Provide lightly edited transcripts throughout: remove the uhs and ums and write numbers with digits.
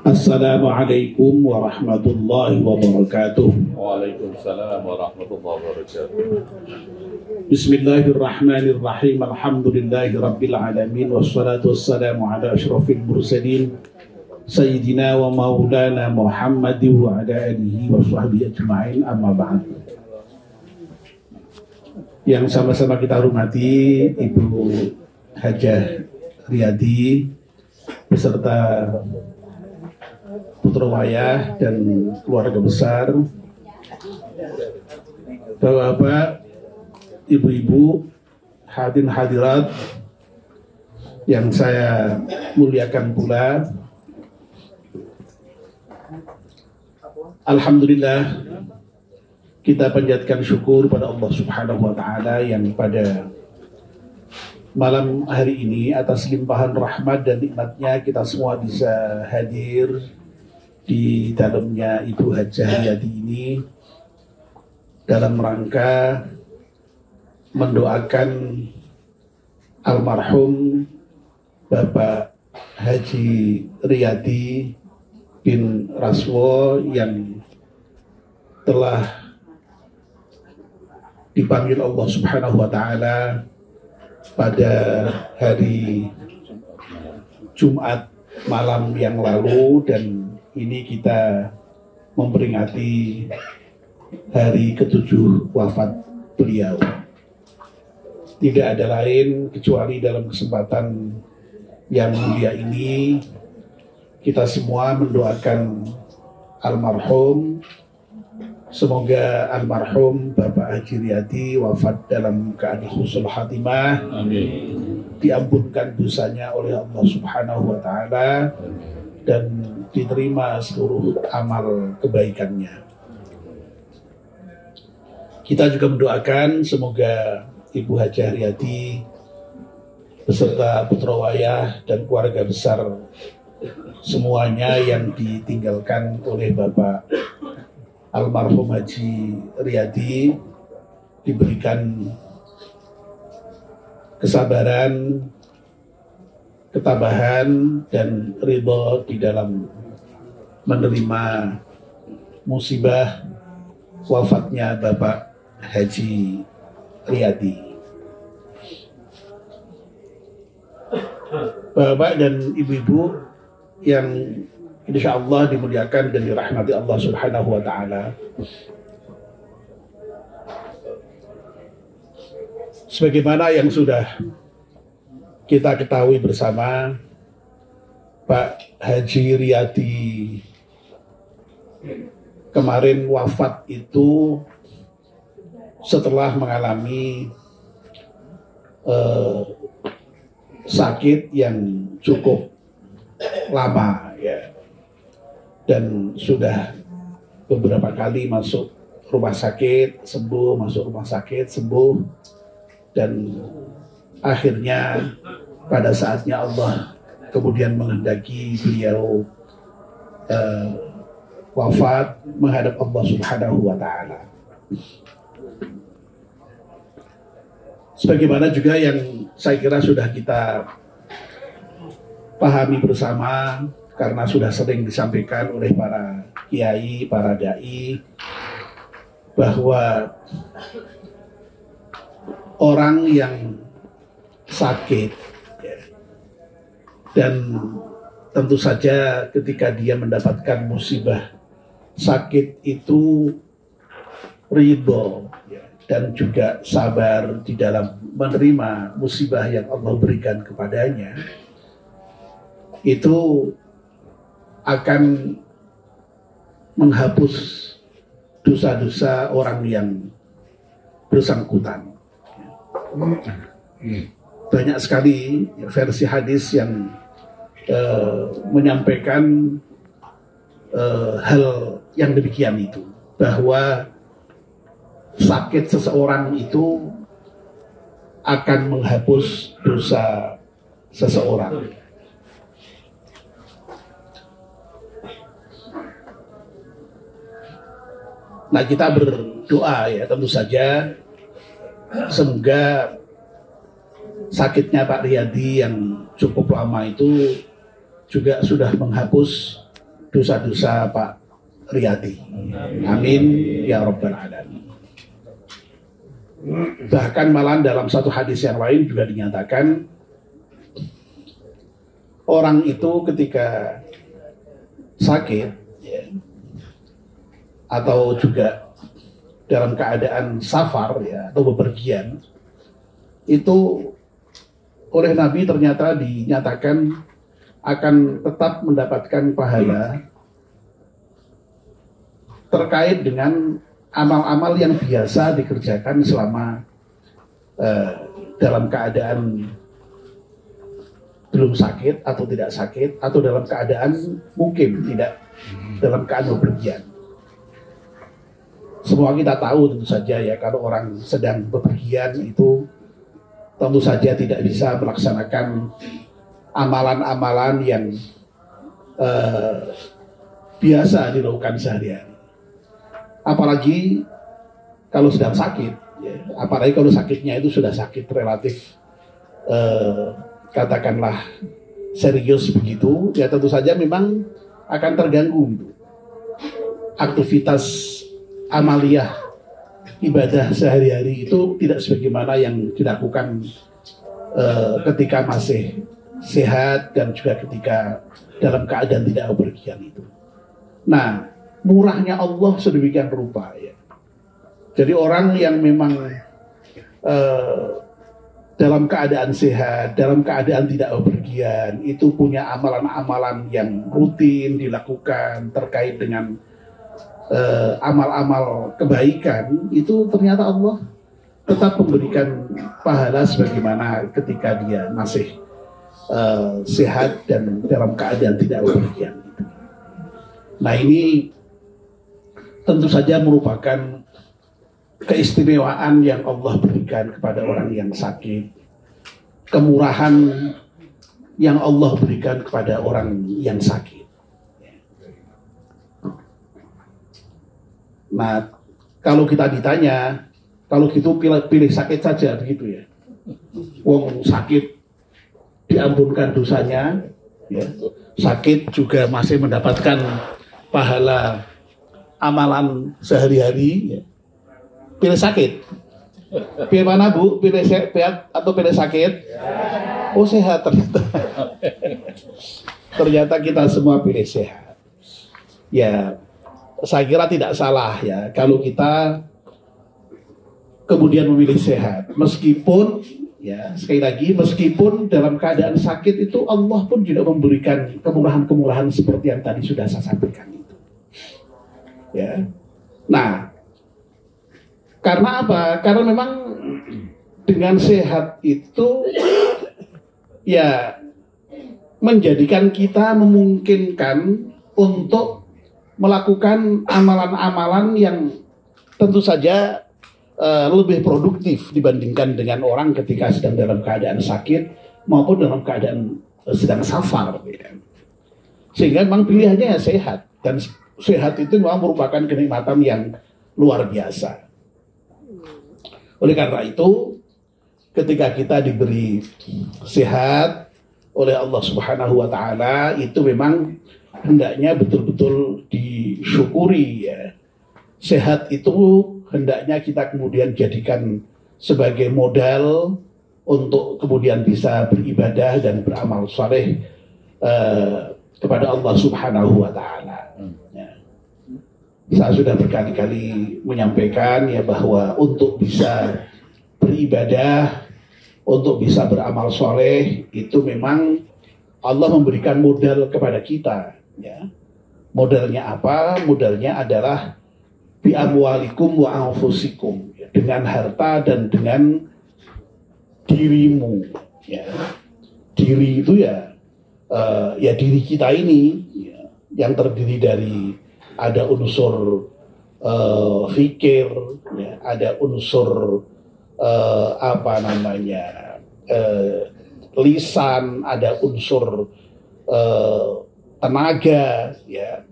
Assalamualaikum warahmatullahi wabarakatuh. Waalaikumsalam warahmatullahi wabarakatuh. Bismillahirrahmanirrahim. Alhamdulillahi rabbil alamin. Wassalatu wassalamu ala asyrafil mursalin Sayyidina wa maulana Muhammadin wa ala alihi wa sahbihi ajma'in, amma ba'd. Yang sama-sama kita hormati Ibu Hajah Riyadi beserta putra wayah dan keluarga besar, bapak-bapak, ibu-ibu, hadirin hadirat yang saya muliakan pula. Alhamdulillah, kita panjatkan syukur pada Allah Subhanahu wa Ta'ala yang pada malam hari ini atas limpahan rahmat dan nikmatnya kita semua bisa hadir di dalamnya Ibu Hajah Riyadi ini dalam rangka mendoakan almarhum Bapak Haji Riyadi bin Raswo yang telah dipanggil Allah Subhanahu wa Ta'ala pada hari Jumat malam yang lalu, dan ini kita memperingati hari ke-7 wafat beliau. Tidak ada lain kecuali dalam kesempatan yang mulia ini kita semua mendoakan almarhum. Semoga almarhum Bapak Haji Riyadi wafat dalam keadaan husnul khatimah. Amin. Diampunkan dosanya oleh Allah Subhanahu wa Ta'ala dan diterima seluruh amal kebaikannya. Kita juga mendoakan semoga Ibu Hajah Riyadi beserta putra wayah dan keluarga besar semuanya yang ditinggalkan oleh Bapak almarhum Haji Riyadi diberikan kesabaran, ketabahan, dan ridho di dalam menerima musibah wafatnya Bapak Haji Riyadi. Bapak dan ibu-ibu yang insya Allah dimuliakan dan dirahmati Allah Subhanahu wa Ta'ala, sebagaimana yang sudah kita ketahui bersama, Pak Haji Riyadi kemarin wafat itu setelah mengalami sakit yang cukup lama ya, dan sudah beberapa kali masuk rumah sakit sembuh, masuk rumah sakit sembuh, dan akhirnya pada saatnya Allah kemudian menghendaki beliau wafat menghadap Allah Subhanahu wa Ta'ala. Sebagaimana juga yang saya kira sudah kita pahami bersama, karena sudah sering disampaikan oleh para kiai, para dai, bahwa orang yang sakit dan tentu saja ketika dia mendapatkan musibah sakit itu ridho dan juga sabar di dalam menerima musibah yang Allah berikan kepadanya, itu akan menghapus dosa-dosa orang yang bersangkutan. Banyak sekali versi hadis yang menyampaikan hal yang demikian itu, bahwa sakit seseorang itu akan menghapus dosa seseorang. Nah, kita berdoa ya, tentu saja semoga sakitnya Pak Riyadi yang cukup lama itu juga sudah menghapus dosa-dosa Pak Riyadi. Amin ya rabbal alamin. Bahkan malah dalam satu hadis yang lain juga dinyatakan orang itu ketika sakit ya, atau juga dalam keadaan safar ya, atau bepergian, itu oleh Nabi ternyata dinyatakan akan tetap mendapatkan pahala terkait dengan amal-amal yang biasa dikerjakan selama dalam keadaan belum sakit atau tidak sakit, atau dalam keadaan mungkin tidak dalam keadaan bepergian. Semua kita tahu tentu saja ya, kalau orang sedang bepergian itu tentu saja tidak bisa melaksanakan amalan-amalan yang biasa dilakukan sehari-hari. Apalagi kalau sedang sakit, ya. Apalagi kalau sakitnya itu sudah sakit relatif katakanlah serius begitu, ya tentu saja memang akan terganggu gitu. Aktivitas amaliyah ibadah sehari-hari itu tidak sebagaimana yang dilakukan ketika masih sehat dan juga ketika dalam keadaan tidak bepergian itu. Nah, murahnya Allah sedemikian rupa ya. Jadi orang yang memang dalam keadaan sehat, dalam keadaan tidak bepergian, itu punya amalan-amalan yang rutin dilakukan terkait dengan amal-amal kebaikan, itu ternyata Allah tetap memberikan pahala sebagaimana ketika dia masih sehat dan dalam keadaan tidak bepergian. Nah, ini tentu saja merupakan keistimewaan yang Allah berikan kepada orang yang sakit, kemurahan yang Allah berikan kepada orang yang sakit. Nah, kalau kita ditanya, kalau gitu pilih sakit saja begitu ya. Wong sakit diampunkan dosanya, ya. Sakit juga masih mendapatkan pahala amalan sehari-hari, ya. Pilih sakit. Pilih mana Bu? Pilih sehat atau pilih sakit? Oh, sehat ternyata. Ternyata kita semua pilih sehat. Ya, saya kira tidak salah ya kalau kita kemudian memilih sehat. Meskipun ya, sekali lagi, meskipun dalam keadaan sakit itu Allah pun juga memberikan kemurahan-kemurahan seperti yang tadi sudah saya sampaikan itu. Ya. Nah, karena apa? Karena memang dengan sehat itu ya menjadikan kita memungkinkan untuk melakukan amalan-amalan yang tentu saja lebih produktif dibandingkan dengan orang ketika sedang dalam keadaan sakit maupun dalam keadaan sedang safar. Ya. Sehingga memang pilihannya ya sehat, dan sehat itu memang merupakan kenikmatan yang luar biasa. Oleh karena itu, ketika kita diberi sehat oleh Allah Subhanahu wa Ta'ala, itu memang hendaknya betul-betul disyukuri ya. Sehat itu hendaknya kita kemudian jadikan sebagai modal untuk kemudian bisa beribadah dan beramal saleh kepada Allah Subhanahu wa Ta'ala. Ya. Saya sudah berkali-kali menyampaikan ya bahwa untuk bisa beribadah, untuk bisa beramal soleh, itu memang Allah memberikan modal kepada kita. Ya. Modalnya apa? Modalnya adalah bi amwalikum wa anfusikum, ya. Dengan harta dan dengan dirimu. Ya. Diri itu ya diri kita ini ya, yang terdiri dari ada unsur fikir, ya, ada unsur lisan, ada unsur tenaga, ya.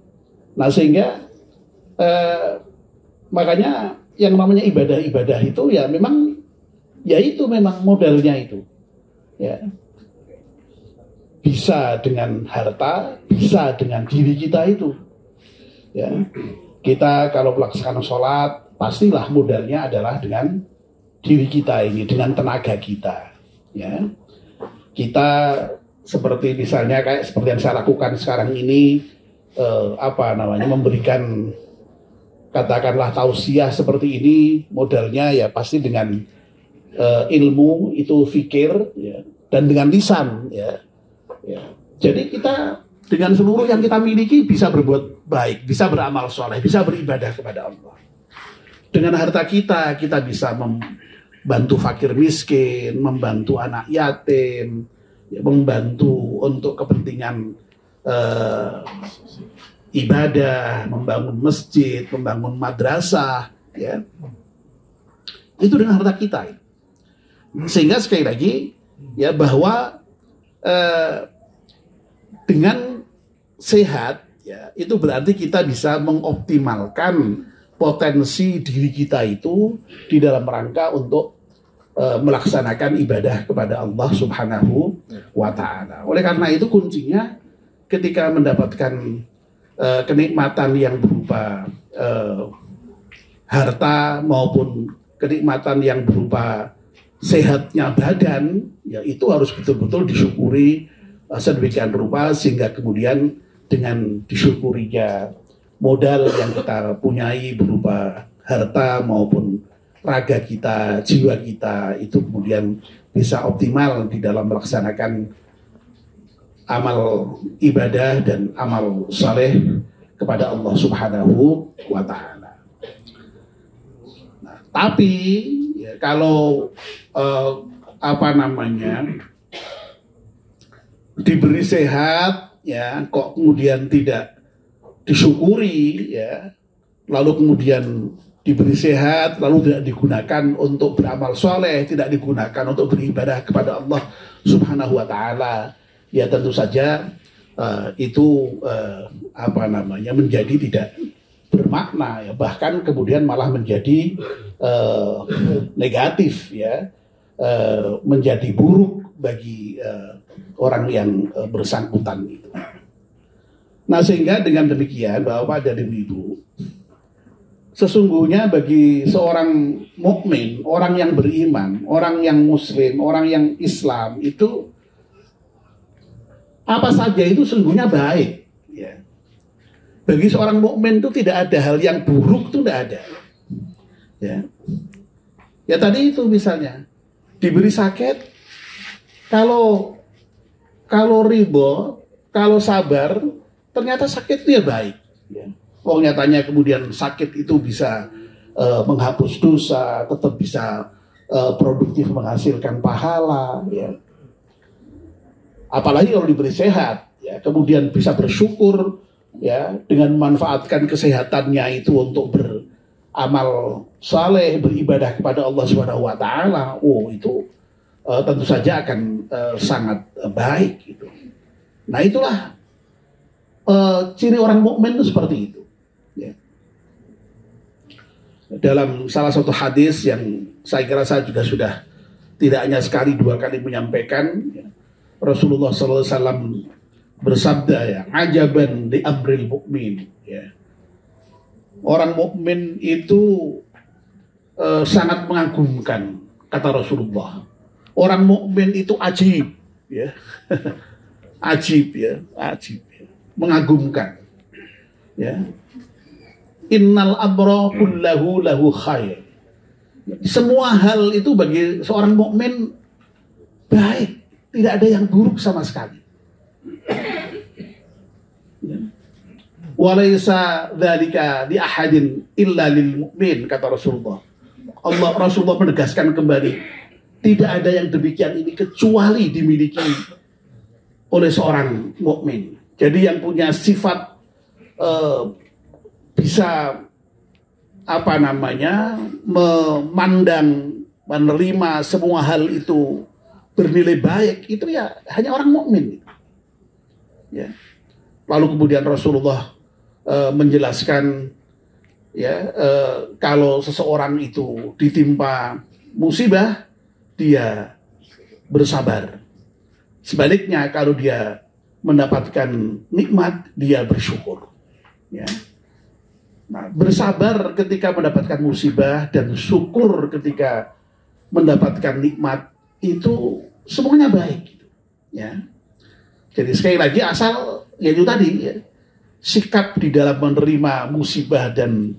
Nah, sehingga makanya yang namanya ibadah-ibadah itu ya memang ya itu memang modalnya itu, ya. bisa dengan harta, bisa dengan diri kita itu. Ya, kita kalau melaksanakan sholat, pastilah modalnya adalah dengan diri kita ini, dengan tenaga kita. Ya, kita seperti misalnya kayak seperti yang saya lakukan sekarang ini, memberikan katakanlah tausiah seperti ini, modalnya ya pasti dengan ilmu itu fikir, ya, dan dengan lisan, ya. Jadi kita dengan seluruh yang kita miliki bisa berbuat baik, bisa beramal soleh, bisa beribadah kepada Allah. Dengan harta kita bisa membantu fakir miskin, membantu anak yatim, ya, membantu untuk kepentingan ibadah, membangun masjid, membangun madrasah, ya. Itu dengan harta kita. Sehingga sekali lagi ya bahwa dengan sehat ya itu berarti kita bisa mengoptimalkan potensi diri kita itu di dalam rangka untuk melaksanakan ibadah kepada Allah Subhanahu wa Ta'ala. Oleh karena itu kuncinya ketika mendapatkan kenikmatan yang berupa harta maupun kenikmatan yang berupa sehatnya badan, ya itu harus betul-betul disyukuri sedemikian rupa sehingga kemudian dengan disyukurinya modal yang kita punyai berupa harta maupun raga kita, jiwa kita itu kemudian bisa optimal di dalam melaksanakan amal ibadah dan amal saleh kepada Allah Subhanahu wa Ta'ala. Nah, tapi ya, kalau diberi sehat ya kok kemudian tidak disyukuri ya, lalu kemudian diberi sehat lalu tidak digunakan untuk beramal soleh, tidak digunakan untuk beribadah kepada Allah Subhanahu wa Ta'ala, ya tentu saja itu menjadi tidak bermakna ya, bahkan kemudian malah menjadi negatif ya, menjadi buruk bagi orang yang bersangkutan itu. Nah sehingga dengan demikian Bapak dan Ibu, sesungguhnya bagi seorang mukmin, orang yang beriman, orang yang muslim, orang yang Islam itu apa saja itu sesungguhnya baik. Ya. Bagi seorang mukmin itu tidak ada hal yang buruk, itu tidak ada. Ya tadi itu misalnya diberi sakit, kalau ridho, kalau sabar, ternyata sakit itu ya baik. Ya. Nyatanya kemudian sakit itu bisa menghapus dosa, tetap bisa produktif menghasilkan pahala. Ya. Apalagi kalau diberi sehat, ya, kemudian bisa bersyukur, ya, dengan memanfaatkan kesehatannya itu untuk beramal saleh, beribadah kepada Allah Subhanahu wa Ta'ala. Itu tentu saja akan sangat baik gitu. Nah itulah ciri orang mukmin itu seperti itu. Ya. Dalam salah satu hadis yang saya kira saya juga sudah tidak hanya sekali dua kali menyampaikan, ya, Rasulullah SAW bersabda ya, ajaban di amril mukmin. Ya. Orang mukmin itu sangat mengagumkan, kata Rasulullah. Orang mukmin itu ajib, ya. Ajib ya, mengagumkan. Ya. Innal amra kullahu lahu khair. Semua hal itu bagi seorang mukmin baik, tidak ada yang buruk sama sekali. Ya. Walaysa dzalika li ahadin illa lil mu'min, kata Rasulullah. Rasulullah menegaskan kembali, tidak ada yang demikian ini kecuali dimiliki oleh seorang mukmin. Jadi yang punya sifat bisa memandang, menerima semua hal itu bernilai baik, itu ya hanya orang mukmin. Ya. Lalu kemudian Rasulullah menjelaskan, ya, kalau seseorang itu ditimpa musibah, dia bersabar. Sebaliknya kalau dia mendapatkan nikmat, dia bersyukur. Ya. Nah, bersabar ketika mendapatkan musibah dan syukur ketika mendapatkan nikmat itu semuanya baik. Ya. Jadi sekali lagi asal yaitu tadi ya, sikap di dalam menerima musibah dan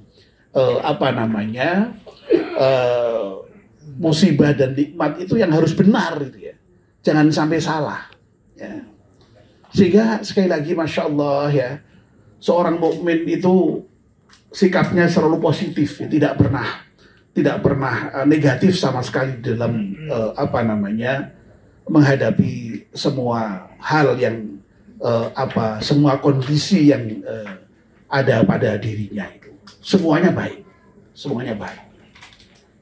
musibah dan nikmat itu yang harus benar gitu ya. Jangan sampai salah. Ya. Sehingga sekali lagi masya Allah ya, seorang mukmin itu sikapnya selalu positif, ya. tidak pernah negatif sama sekali dalam menghadapi semua hal yang semua kondisi yang ada pada dirinya itu. Semuanya baik.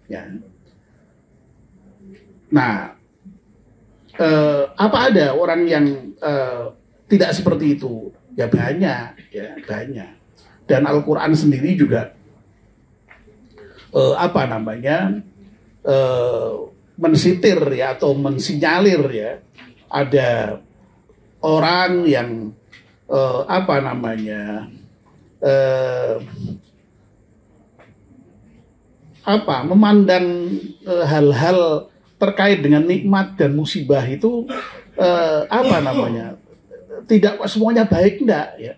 Ya. Nah, apa ada orang yang tidak seperti itu? Ya banyak. Dan Al-Quran sendiri juga mensitir ya atau mensinyalir ya, ada orang yang memandang hal-hal terkait dengan nikmat dan musibah itu tidak semuanya baik, enggak ya.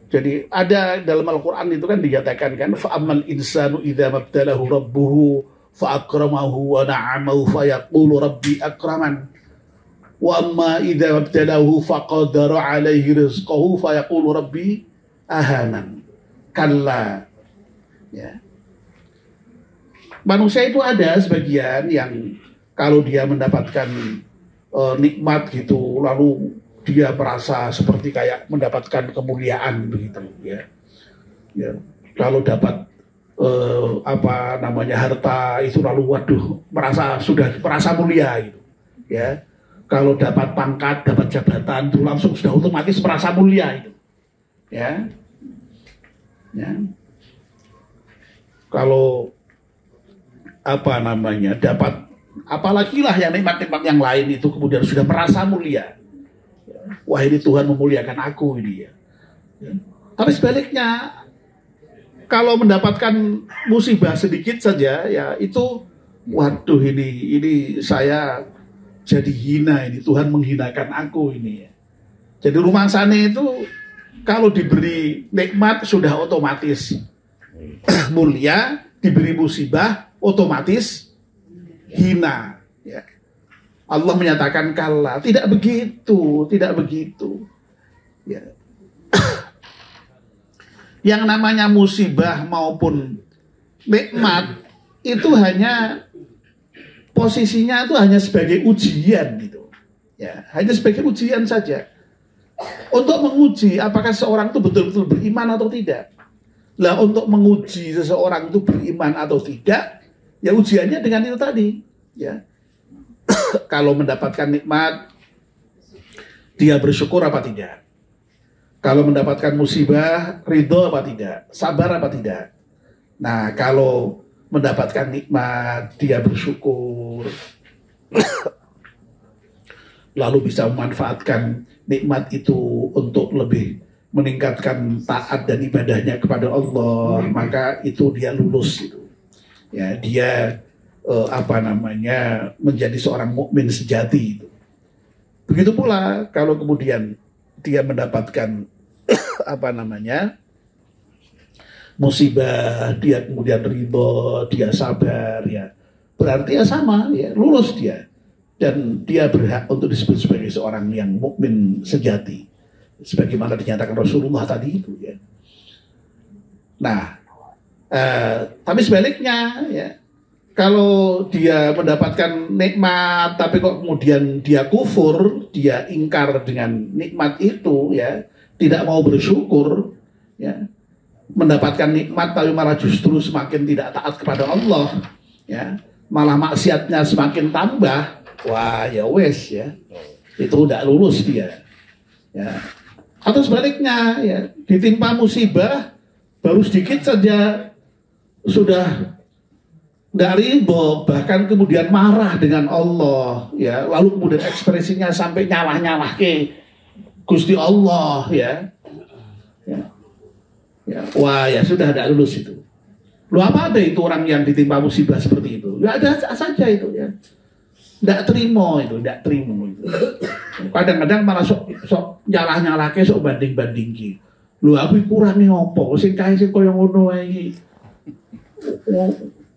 Jadi ada dalam Al-Quran itu kan dikatakan kan, fa'amal insanu idza mabtalahu rabbuhu fa'akramahu wa na'amahu fayaqulu rabbi akraman wa amma idza mabtalahu faqadara alaihi rizqahu fayaqulu rabbi ahanan. Kalla. Ya. Manusia itu ada sebagian yang kalau dia mendapatkan nikmat gitu lalu dia merasa seperti kayak mendapatkan kemuliaan begitu ya. Kalau dapat harta itu lalu sudah merasa mulia gitu ya. Kalau dapat pangkat, dapat jabatan itu langsung sudah otomatis merasa mulia itu ya. Kalau dapat apalagi lah yang nikmat-nikmat yang lain itu kemudian sudah merasa mulia. Wah, ini Tuhan memuliakan aku ini ya. Tapi sebaliknya kalau mendapatkan musibah sedikit saja ya itu waduh ini saya jadi hina, ini Tuhan menghinakan aku ini ya. Jadi rumah sana itu kalau diberi nikmat sudah otomatis mulia, diberi musibah otomatis hina ya. Allah menyatakan kalla, tidak begitu. Ya. Yang namanya musibah maupun nikmat itu hanya posisinya itu hanya sebagai ujian gitu. Ya, hanya sebagai ujian saja. Untuk menguji apakah seseorang itu betul-betul beriman atau tidak. Lah untuk menguji seseorang itu beriman atau tidak, ya ujiannya dengan itu tadi, ya. Kalau mendapatkan nikmat, dia bersyukur apa tidak? Kalau mendapatkan musibah, ridho apa tidak? Sabar apa tidak? Nah, kalau mendapatkan nikmat, dia bersyukur, lalu bisa memanfaatkan nikmat itu untuk lebih meningkatkan taat dan ibadahnya kepada Allah, maka itu dia lulus itu. Ya, dia menjadi seorang mukmin sejati itu. Begitu pula kalau kemudian dia mendapatkan musibah, dia kemudian ridho, dia sabar ya. Berarti ya sama ya, lulus dia. Dan dia berhak untuk disebut sebagai seorang yang mukmin sejati. Sebagaimana dinyatakan Rasulullah tadi itu ya. Nah, tapi sebaliknya ya, kalau dia mendapatkan nikmat tapi kok kemudian dia kufur, dia ingkar dengan nikmat itu ya, tidak mau bersyukur ya, mendapatkan nikmat tapi malah justru semakin tidak taat kepada Allah ya, malah maksiatnya semakin tambah, wah ya wes ya, itu udah lulus dia ya. Atau sebaliknya ya, ditimpa musibah baru sedikit saja sudah tidak ridho, bahkan kemudian marah dengan Allah, ya, lalu kemudian ekspresinya sampai nyalah-nyalah ke Gusti Allah, ya. Wah, ya sudah tidak lulus itu. Lu apa ada itu orang yang ditimpa musibah seperti itu? Ya ada saja itu, ya. Tidak terima itu, tidak terima itu. Kadang-kadang malah sok nyalah-nyalah ke, sok banding-banding ki. Lu aku kurangnya opo, sing kae sing koyo ngono ae.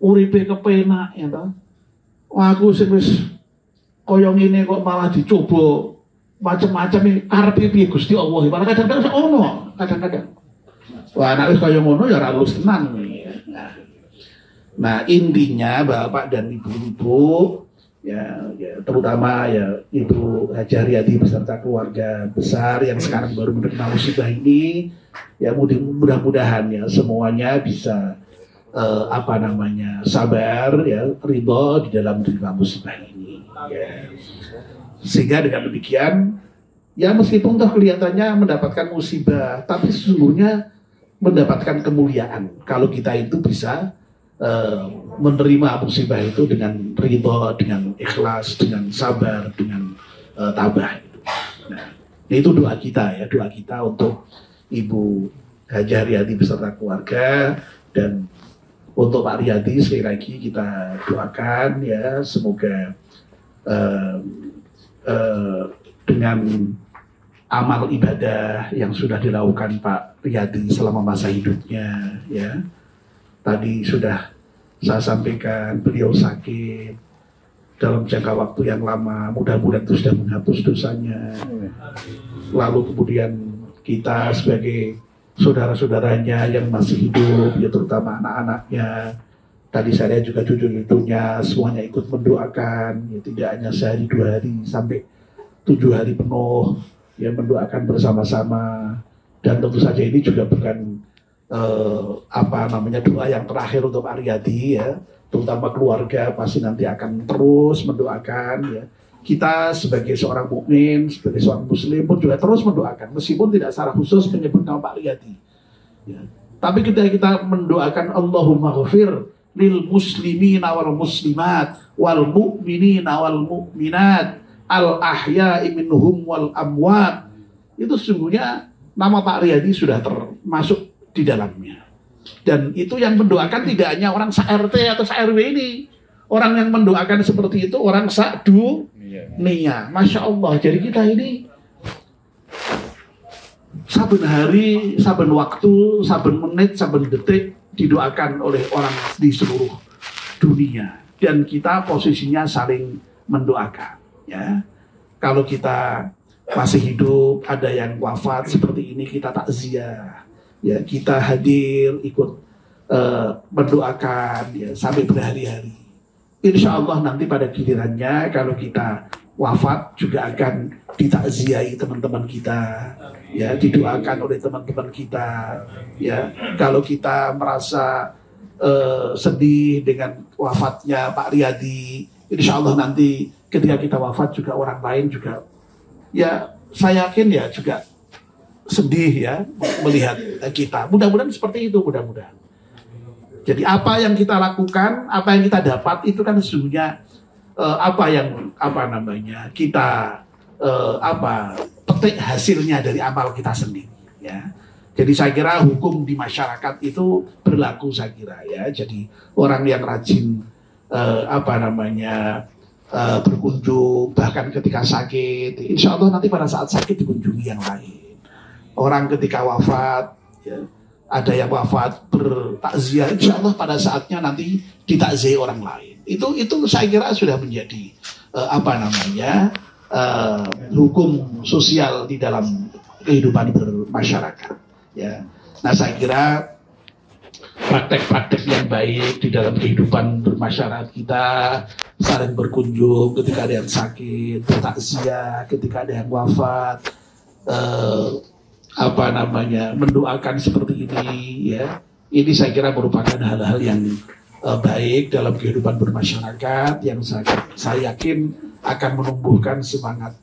Uripe kepenak ya toh. Aku sing wis koyo ngene kok malah dicoba macam-macam iki karepe piye Gusti Allah. Malah kadang-kadang ono, kadang-kadang. Wah, anak wis koyo ngono ya ora lulus tenan. Nah, intinya Bapak dan Ibu-ibu ya terutama ya Ibu Hajar Riyadi beserta keluarga besar yang sekarang baru menerima musibah ini, ya mudah-mudahan ya semuanya bisa sabar ya, ridho di dalam menerima musibah ini ya. Sehingga dengan demikian ya meskipun toh kelihatannya mendapatkan musibah, tapi sesungguhnya mendapatkan kemuliaan kalau kita itu bisa menerima musibah itu dengan ridho, dengan ikhlas, dengan sabar, dengan tabah. Nah, itu doa kita ya, doa kita untuk Ibu Hajar Riyadi beserta keluarga, dan untuk Pak Riyadi sekali lagi kita doakan ya semoga dengan amal ibadah yang sudah dilakukan Pak Riyadi selama masa hidupnya ya. Tadi sudah saya sampaikan beliau sakit dalam jangka waktu yang lama, mudah-mudahan itu sudah menghapus dosanya. Lalu kemudian kita sebagai saudara-saudaranya yang masih hidup, ya terutama anak-anaknya, tadi saya juga cucu-cucunya semuanya ikut mendoakan, ya tidak hanya sehari 2 hari sampai 7 hari penuh, ya mendoakan bersama-sama. Dan tentu saja ini juga bukan doa yang terakhir untuk Pak Riyadi ya, terutama keluarga pasti nanti akan terus mendoakan ya. Kita sebagai seorang mukmin, sebagai seorang muslim pun juga terus mendoakan, meskipun tidak secara khusus menyebut nama Pak Riyadi ya. Tapi kita mendoakan Allahumma ghafir lil muslimina wal muslimat wal mu'minina wal mu'minat al ahya'i minhum wal amwat, itu sesungguhnya nama Pak Riyadi sudah termasuk di dalamnya. Dan itu yang mendoakan tidak hanya orang sa-RT atau sa-RW ini. Orang yang mendoakan seperti itu orang sa-dunia. Masya Allah. Jadi kita ini saben hari, saben waktu, saben menit, saben detik didoakan oleh orang di seluruh dunia. Dan kita posisinya saling mendoakan. Ya. Kalau kita masih hidup, ada yang wafat seperti ini, kita takziah. Ya, kita hadir ikut mendoakan ya, sampai berhari-hari. Insya Allah nanti pada gilirannya kalau kita wafat juga akan ditakziahi teman-teman kita, ya didoakan oleh teman-teman kita. Ya, kalau kita merasa sedih dengan wafatnya Pak Riyadi, insya Allah nanti ketika kita wafat juga orang lain juga, ya saya yakin ya juga sedih ya melihat kita. Mudah-mudahan seperti itu, mudah-mudahan. Jadi apa yang kita lakukan, apa yang kita dapat itu kan sesungguhnya kita petik hasilnya dari amal kita sendiri ya. Jadi saya kira hukum di masyarakat itu berlaku, saya kira ya. Jadi orang yang rajin berkunjung bahkan ketika sakit, insya Allah nanti pada saat sakit dikunjungi yang lain. Orang ketika wafat, ya, ada yang wafat bertakziah, insya Allah pada saatnya nanti ditakziah orang lain. Itu saya kira sudah menjadi hukum sosial di dalam kehidupan bermasyarakat. Ya. Nah saya kira praktek-praktek yang baik di dalam kehidupan bermasyarakat kita, saling berkunjung ketika ada yang sakit, bertakziah ketika ada yang wafat, mendoakan seperti ini ya. Ini saya kira merupakan hal-hal yang baik dalam kehidupan bermasyarakat yang saya yakin akan menumbuhkan semangat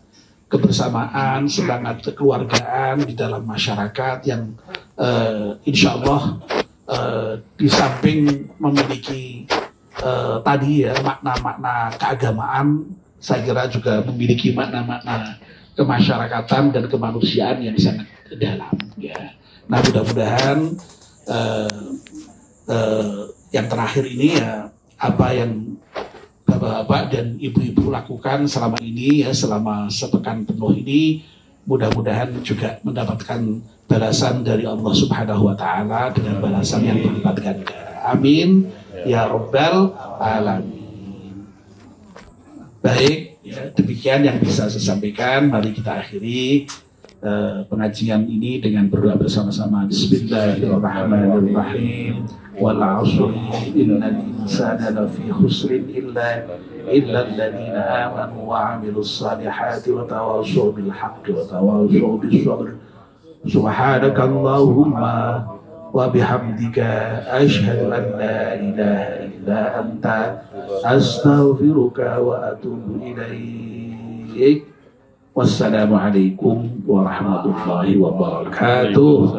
kebersamaan, semangat kekeluargaan di dalam masyarakat yang insya Allah di samping memiliki tadi ya, makna-makna keagamaan saya kira juga memiliki makna-makna kemasyarakatan dan kemanusiaan yang sangat dalam ya. Nah mudah-mudahan yang terakhir ini ya, apa yang bapak-bapak dan ibu-ibu lakukan selama ini ya, selama sepekan penuh ini, mudah-mudahan juga mendapatkan balasan dari Allah Subhanahu wa Ta'ala dengan balasan yang berlipat ganda. Amin ya Rabbal Alamin. Baik, ya, demikian yang bisa saya sampaikan. Mari kita akhiri pengajian ini dengan berdoa bersama-sama. Bismillahirrahmanirrahim. Wal 'ashri innal insana lafi khusrin illa alladziina aamanu wa 'amilus shalihati wa tawashaw bil haqqi wa tawashaw bis sabr. Subhanakallahumma wa bihamdika asyhadu an la ilaha illa anta astaghfiruka wa atubu ilaik. Wassalamualaikum warahmatullahi wabarakatuh.